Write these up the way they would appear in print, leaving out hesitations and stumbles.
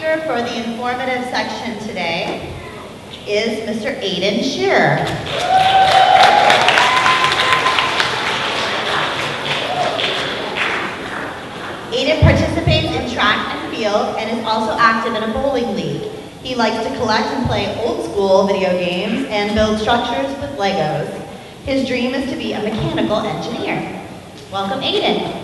speaker for the informative section today is Mr. Aidan Shearer. Aidan participates in track and field and is also active in a bowling league. He likes to collect and play old school video games and build structures with Legos. His dream is to be a mechanical engineer. Welcome, Aidan.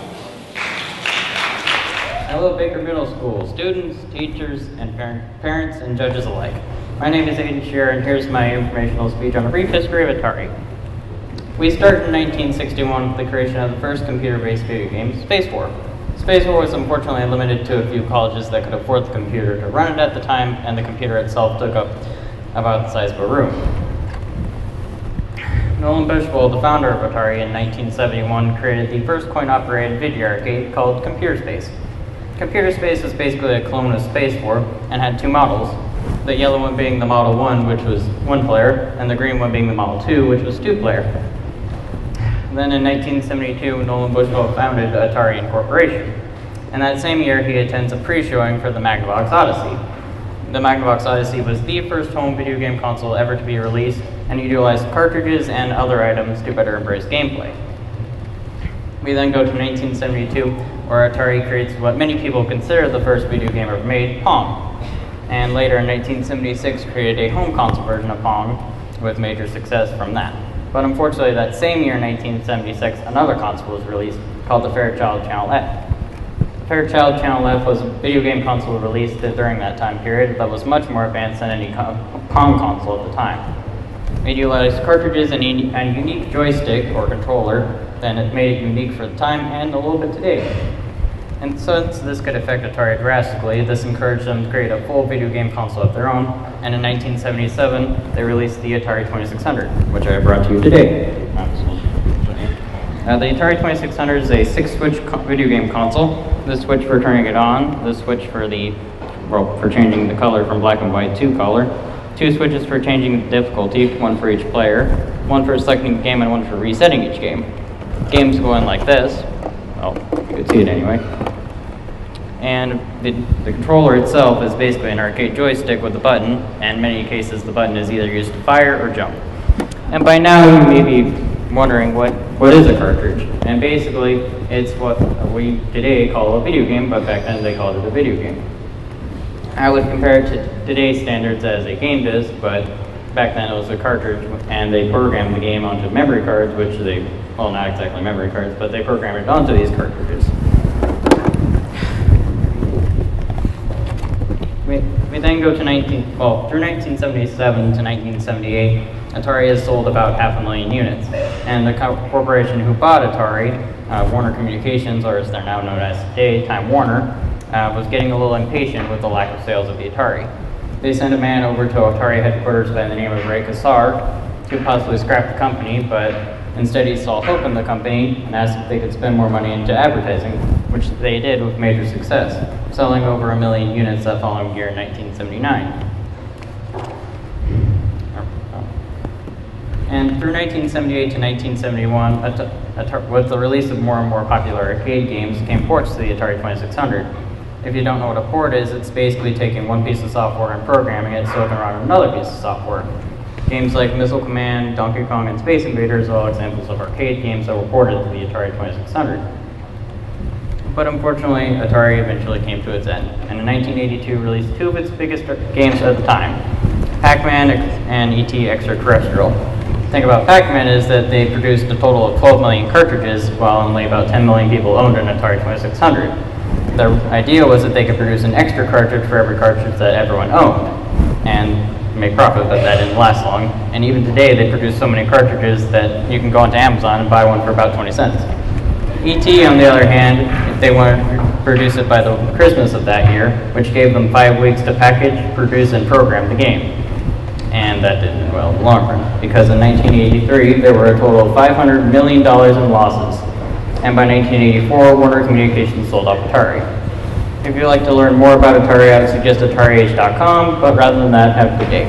Hello, Baker Middle School students, teachers, and parents and judges alike. My name is Aidan Shearer, and here's my informational speech on a brief history of Atari. We start in 1961 with the creation of the first computer-based video game, Space War. Space War was unfortunately limited to a few colleges that could afford the computer to run it at the time, and the computer itself took up about the size of a room. Nolan Bushnell, the founder of Atari in 1971, created the first coin-operated video arcade called Computer Space. Computer Space was basically a clone of Space War and had two models, the yellow one being the Model 1, which was one player, and the green one being the Model 2, which was two player. Then in 1972, Nolan Bushnell founded Atari Incorporation. And that same year, he attends a pre-showing for the Magnavox Odyssey. The Magnavox Odyssey was the first home video game console ever to be released, and utilized cartridges and other items to better embrace gameplay. We then go to 1972, where Atari creates what many people consider the first video game ever made, Pong. And later in 1976, created a home console version of Pong, with major success from that. But unfortunately, that same year, 1976, another console was released called the Fairchild Channel F. Fairchild Channel F was a video game console released during that time period that was much more advanced than any Pong console at the time. It utilized cartridges and a unique joystick or controller, and it made it unique for the time and a little bit today. And since this could affect Atari drastically, this encouraged them to create a full video game console of their own, and in 1977, they released the Atari 2600, which I brought to you today. The Atari 2600 is a 6-switch video game console. The switch for turning it on, the switch for for changing the color from black and white to color, 2 switches for changing the difficulty, 1 for each player, 1 for selecting the game, and 1 for resetting each game. Games go in like this. Well, you can see it anyway. And the controller itself is basically an arcade joystick with a button, and in many cases the button is either used to fire or jump. And by now you may be wondering what is a cartridge. And basically it's what we today call a video game, but back then they called it a video game. I would compare it to today's standards as a game disc, but back then it was a cartridge, and they programmed the game onto memory cards, which well, not exactly memory cards, but they programmed it onto these cartridges. We then go to through 1977 to 1978, Atari has sold about 500,000 units, and the corporation who bought Atari, Warner Communications, or as they're now known as today, Time Warner, was getting a little impatient with the lack of sales of the Atari. They sent a man over to Atari headquarters by the name of Ray Kassar to possibly scrap the company, but instead he saw hope in the company and asked if they could spend more money into advertising, which they did with major success, selling over 1 million units that following year in 1979. And through 1978 to 1971, with the release of more and more popular arcade games, came ports to the Atari 2600. If you don't know what a port is, it's basically taking one piece of software and programming it so it can run another piece of software. Games like Missile Command, Donkey Kong, and Space Invaders are all examples of arcade games that were ported to the Atari 2600. But unfortunately, Atari eventually came to its end, and in 1982 released 2 of its biggest games at the time, Pac-Man and E.T. Extraterrestrial. The thing about Pac-Man is that they produced a total of 12 million cartridges, while only about 10 million people owned an Atari 2600. The idea was that they could produce an extra cartridge for every cartridge that everyone owned, and make profit, but that didn't last long. And even today, they produce so many cartridges that you can go onto Amazon and buy one for about 20 cents. E.T., on the other hand, if they wanted to produce it by the Christmas of that year, which gave them 5 weeks to package, produce, and program the game. And that didn't well in the long run, because in 1983, there were a total of $500 million in losses. And by 1984, Warner Communications sold off Atari. If you'd like to learn more about Atari, I would suggest AtariAge.com, but rather than that, have a good day.